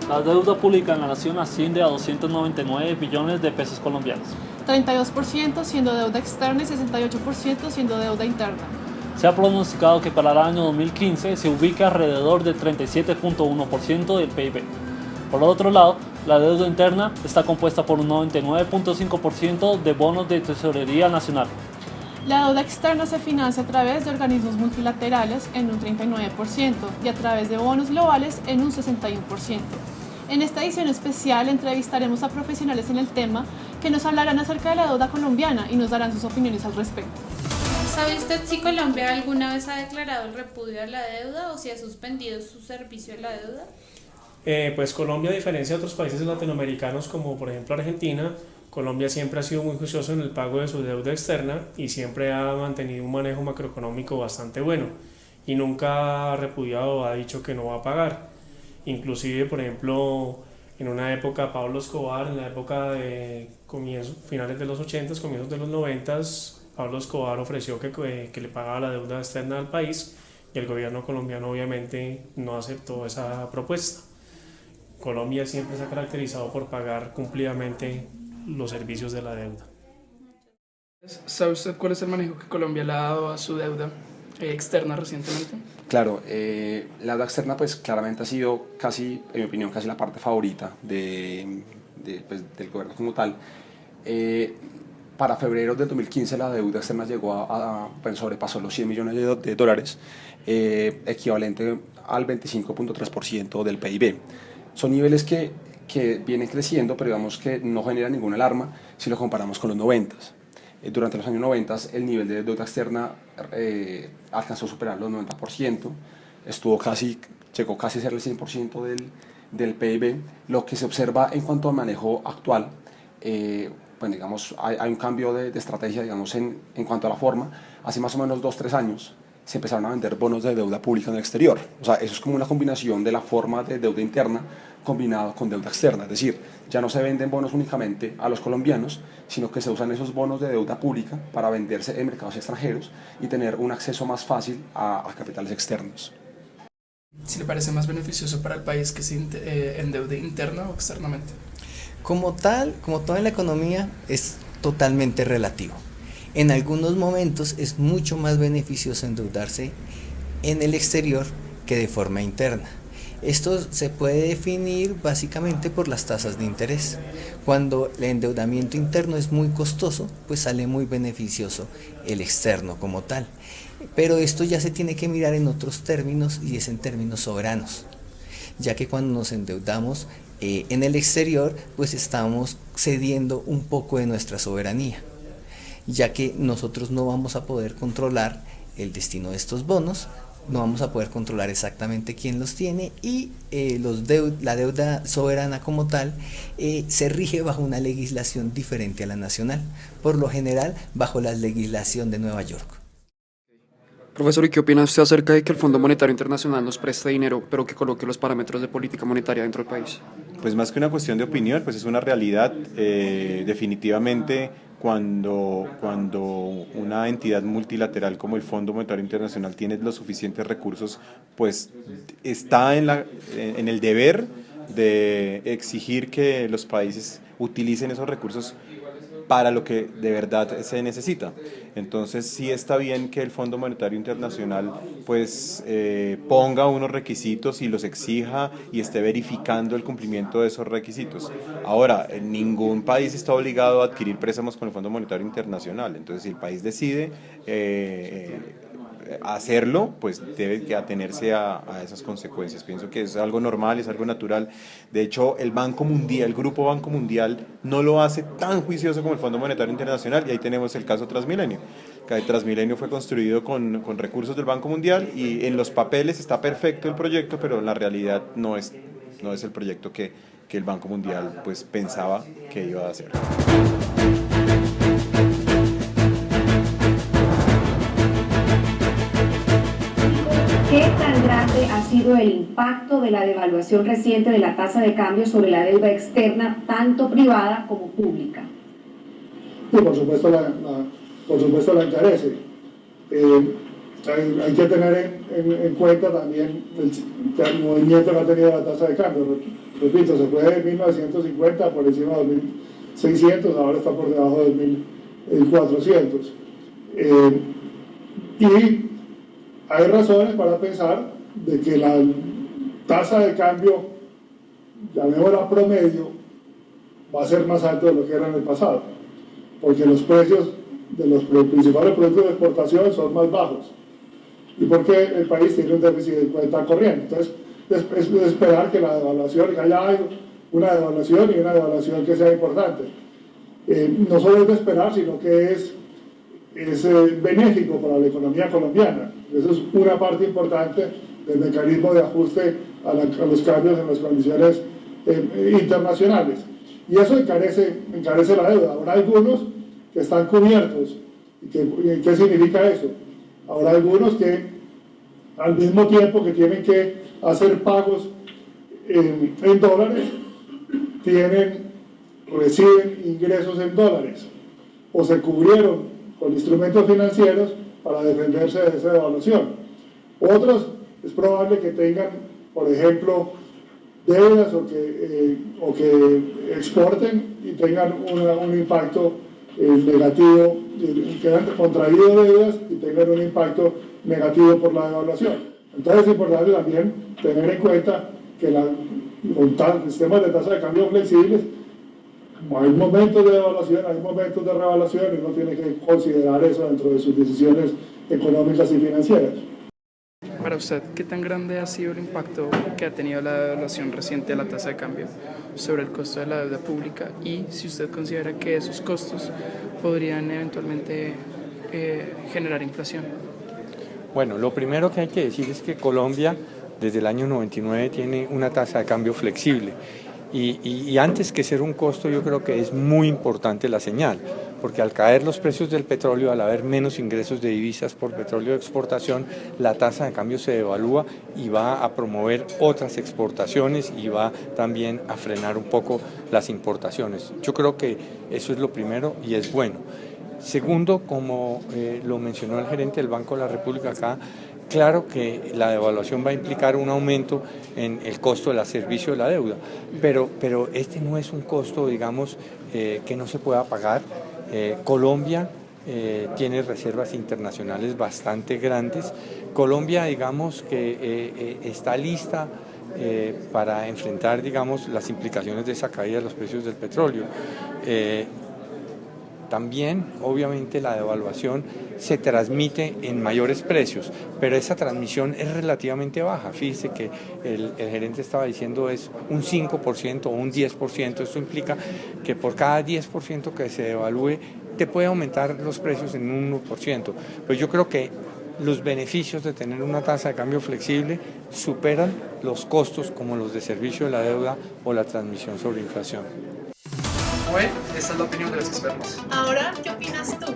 La deuda pública en la nación asciende a 299 billones de pesos colombianos. 32% siendo deuda externa y 68% siendo deuda interna. Se ha pronosticado que para el año 2015 se ubique alrededor del 37.1% del PIB. Por otro lado, la deuda interna está compuesta por un 99.5% de bonos de tesorería nacional. La deuda externa se financia a través de organismos multilaterales en un 39% y a través de bonos globales en un 61%. En esta edición especial entrevistaremos a profesionales en el tema que nos hablarán acerca de la deuda colombiana y nos darán sus opiniones al respecto. ¿Sabe usted si Colombia alguna vez ha declarado el repudio a la deuda o si ha suspendido su servicio de la deuda? Pues Colombia, a diferencia de otros países latinoamericanos como por ejemplo Argentina, Colombia siempre ha sido muy juicioso en el pago de su deuda externa y siempre ha mantenido un manejo macroeconómico bastante bueno y nunca ha repudiado o ha dicho que no va a pagar. Inclusive, por ejemplo, en una época Pablo Escobar, en la época de finales de los 80s, comienzos de los 90s, Pablo Escobar ofreció que le pagaba la deuda externa al país y el gobierno colombiano obviamente no aceptó esa propuesta. Colombia siempre se ha caracterizado por pagar cumplidamente los servicios de la deuda. ¿Sabe usted cuál es el manejo que Colombia le ha dado a su deuda externa recientemente? Claro, la deuda externa pues claramente ha sido casi, en mi opinión, casi la parte favorita del gobierno como tal. Para febrero del 2015 la deuda externa llegó sobrepasó los 100 millones de dólares, equivalente al 25.3% del PIB. Son niveles que vienen creciendo, pero digamos que no generan ninguna alarma si lo comparamos con los 90s. Durante los años 90 el nivel de deuda externa alcanzó a superar los 90%, llegó casi a ser el 100% del PIB. Lo que se observa en cuanto al manejo actual, bueno, digamos, hay un cambio de estrategia, digamos, en cuanto a la forma. Hace más o menos 2-3 años se empezaron a vender bonos de deuda pública en el exterior. O sea, eso es como una combinación de la forma de deuda interna combinado con deuda externa. Es decir, ya no se venden bonos únicamente a los colombianos, sino que se usan esos bonos de deuda pública para venderse en mercados extranjeros y tener un acceso más fácil a capitales externos. ¿Si le parece más beneficioso para el país que se endeude interna o externamente? Como todo en la economía, es totalmente relativo. En algunos momentos es mucho más beneficioso endeudarse en el exterior que de forma interna. Esto se puede definir básicamente por las tasas de interés. Cuando el endeudamiento interno es muy costoso, pues sale muy beneficioso el externo como tal. Pero esto ya se tiene que mirar en otros términos y es en términos soberanos, ya que cuando nos endeudamos en el exterior, pues estamos cediendo un poco de nuestra soberanía, ya que nosotros no vamos a poder controlar el destino de estos bonos, no vamos a poder controlar exactamente quién los tiene y la deuda soberana como tal se rige bajo una legislación diferente a la nacional, por lo general bajo la legislación de Nueva York. Profesor, ¿y qué opina usted acerca de que el Fondo Monetario Internacional nos preste dinero, pero que coloque los parámetros de política monetaria dentro del país? Pues más que una cuestión de opinión, pues es una realidad. Definitivamente cuando una entidad multilateral como el Fondo Monetario Internacional tiene los suficientes recursos, pues está en el deber de exigir que los países utilicen esos recursos para lo que de verdad se necesita. Entonces sí está bien que el Fondo Monetario Internacional pues ponga unos requisitos y los exija y esté verificando el cumplimiento de esos requisitos. Ahora, ningún país está obligado a adquirir préstamos con el Fondo Monetario Internacional, entonces si el país decide hacerlo, pues debe atenerse a esas consecuencias. Pienso que es algo normal, es algo natural. De hecho, el Grupo Banco Mundial no lo hace tan juicioso como el Fondo Monetario Internacional, y ahí tenemos el caso Transmilenio. Transmilenio fue construido con recursos del Banco Mundial y en los papeles está perfecto el proyecto, pero en la realidad no es el proyecto que el Banco Mundial pues pensaba que iba a hacer. ¿Qué tan grande ha sido el impacto de la devaluación reciente de la tasa de cambio sobre la deuda externa, tanto privada como pública? Sí, por supuesto la encarece. Hay que tener en cuenta también el movimiento que ha tenido la tasa de cambio. Repito, se fue de 1950 por encima de 2600, ahora está por debajo de 1400. Y hay razones para pensar de que la tasa de cambio, llamémosla promedio, va a ser más alta de lo que era en el pasado, porque los precios de los principales productos de exportación son más bajos y porque el país tiene un déficit de cuenta corriente. Entonces, es de esperar que la devaluación, que haya una devaluación y una devaluación que sea importante. No solo es de esperar, sino que es benéfico para la economía colombiana. Eso es una parte importante del mecanismo de ajuste a los cambios en las condiciones internacionales. Y eso encarece la deuda. Habrá algunos que están cubiertos. ¿Y qué significa eso? Habrá algunos que al mismo tiempo que tienen que hacer pagos en dólares, reciben ingresos en dólares o se cubrieron con instrumentos financieros para defenderse de esa devaluación. Otros es probable que tengan, por ejemplo, deudas o que exporten y tengan un impacto negativo, que han contraído deudas y tengan un impacto negativo por la devaluación. Entonces es importante también tener en cuenta que con sistemas de tasa de cambio flexibles hay momentos de devaluación, hay momentos de revaluación y uno tiene que considerar eso dentro de sus decisiones económicas y financieras. Para usted, ¿qué tan grande ha sido el impacto que ha tenido la devaluación reciente de la tasa de cambio sobre el costo de la deuda pública y si usted considera que esos costos podrían eventualmente generar inflación? Bueno, lo primero que hay que decir es que Colombia desde el año 99 tiene una tasa de cambio flexible y antes que ser un costo yo creo que es muy importante la señal, porque al caer los precios del petróleo, al haber menos ingresos de divisas por petróleo de exportación, la tasa de cambio se devalúa y va a promover otras exportaciones y va también a frenar un poco las importaciones. Yo creo que eso es lo primero y es bueno. Segundo, como lo mencionó el gerente del Banco de la República acá, claro que la devaluación va a implicar un aumento en el costo del servicio de la deuda, pero este no es un costo, digamos, que no se pueda pagar. Colombia tiene reservas internacionales bastante grandes. Colombia, digamos, que está lista para enfrentar, digamos, las implicaciones de esa caída de los precios del petróleo. También, obviamente, la devaluación se transmite en mayores precios, pero esa transmisión es relativamente baja. Fíjese que el gerente estaba diciendo es un 5% o un 10%. Esto implica que por cada 10% que se devalúe, te puede aumentar los precios en un 1%. Pues yo creo que los beneficios de tener una tasa de cambio flexible superan los costos como los de servicio de la deuda o la transmisión sobre inflación. Bueno, esta es la opinión de los expertos. Ahora, ¿qué opinas tú?